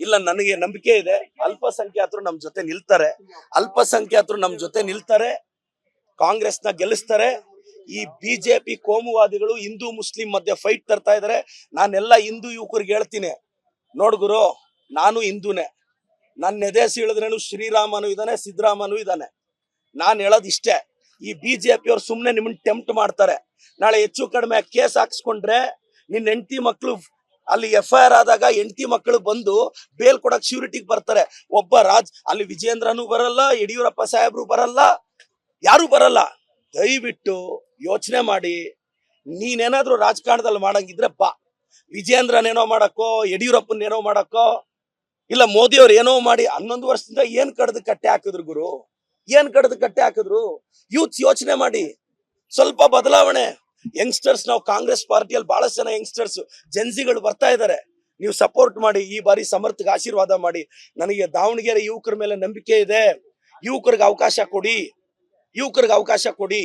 ಇಲ್ಲ, ನನಗೆ ನಂಬಿಕೆ ಇದೆ ಅಲ್ಪಸಂಖ್ಯಾತರು ನಮ್ ಜೊತೆ ನಿಲ್ತಾರೆ. ಅಲ್ಪಸಂಖ್ಯಾತರು ನಮ್ ಜೊತೆ ನಿಲ್ತಾರೆ, ಕಾಂಗ್ರೆಸ್ನ ಗೆಲ್ಲಿಸ್ತಾರೆ. ಈ ಬಿಜೆಪಿ ಕೋಮುವಾದಿಗಳು ಹಿಂದೂ ಮುಸ್ಲಿಂ ಮಧ್ಯೆ ಫೈಟ್ ತರ್ತಾ ಇದಾರೆ. ನಾನೆಲ್ಲ ಹಿಂದೂ ಯುವಕರಿಗೆ ಹೇಳ್ತೀನಿ, ನೋಡ್ಗುರು, ನಾನು ಹಿಂದೂನೇ, ನನ್ನ ಎದೆಸಿ ಹೇಳಿದ್ರೇನು ಶ್ರೀರಾಮನು ಇದ್ದಾನೆ, ಸಿದ್ದರಾಮನು ಇದ್ದಾನೆ. ನಾನು ಹೇಳೋದು ಇಷ್ಟೇ, ಈ ಬಿಜೆಪಿ ಅವ್ರು ಸುಮ್ನೆ ನಿಮ್ಮನ್ನ ಟೆಂಪ್ಟ್ ಮಾಡ್ತಾರೆ. ನಾಳೆ ಹೆಚ್ಚು ಕಡಿಮೆ ಕೇಸ್ ಹಾಕ್ಸ್ಕೊಂಡ್ರೆ ನಿನ್ನ ಹೆಂಡತಿ ಮಕ್ಕಳು ಅಲ್ಲಿ FIR ಆದಾಗ ಹೆಂಡತಿ ಮಕ್ಕಳು ಬಂದು ಬೇಲ್ ಕೊಡಕ್ ಶ್ಯೂರಿಟಿಗೆ ಬರ್ತಾರೆ. ಒಬ್ಬ ಅಲ್ಲಿ ವಿಜೇಂದ್ರನು ಬರಲ್ಲ, ಯಡಿಯೂರಪ್ಪ ಸಾಹೇಬ್ರು ಬರಲ್ಲ, ಯಾರು ಬರಲ್ಲ. ದಯವಿಟ್ಟು ಯೋಚನೆ ಮಾಡಿ, ನೀನೇನಾದ್ರೂ ರಾಜಕಾರಣದಲ್ಲಿ ಮಾಡಂಗಿದ್ರೆ ಬಾ. ವಿಜೇಂದ್ರನೇನೋ ಮಾಡಕ್ಕೋ, ಯಡಿಯೂರಪ್ಪನೇನೋ ಮಾಡಕ್ಕೋ, ಇಲ್ಲ ಮೋದಿ ಅವ್ರು ಏನೋ ಮಾಡಿ 11 ವರ್ಷದಿಂದ ಏನ್ ಕಡ್ದು ಕಟ್ಟೆ ಹಾಕಿದ್ರು ಗುರು, ಏನ್ ಕಡ್ದು ಕಟ್ಟೆ ಹಾಕಿದ್ರು? ಯೂತ್ ಯೋಚನೆ ಮಾಡಿ, ಸ್ವಲ್ಪ ಬದಲಾವಣೆ. ಯಂಗ್ಸ್ಟರ್ಸ್, ನಾವು ಕಾಂಗ್ರೆಸ್ ಪಾರ್ಟಿಯಲ್ಲಿ ಬಹಳಷ್ಟು ಜನ ಯಂಗ್ಸ್ಟರ್ಸ್ ಜೆನ್ಸಿಗಳು ಬರ್ತಾ ಇದ್ದಾರೆ. ನೀವು ಸಪೋರ್ಟ್ ಮಾಡಿ, ಈ ಬಾರಿ ಸಮರ್ಥಗೆ ಆಶೀರ್ವಾದ ಮಾಡಿ. ನನಗೆ ದಾವಣಗೆರೆ ಯುವಕರ ಮೇಲೆ ನಂಬಿಕೆ ಇದೆ. ಯುವಕರಿಗೆ ಅವಕಾಶ ಕೊಡಿ, ಯುವಕರಿಗೆ ಅವಕಾಶ ಕೊಡಿ.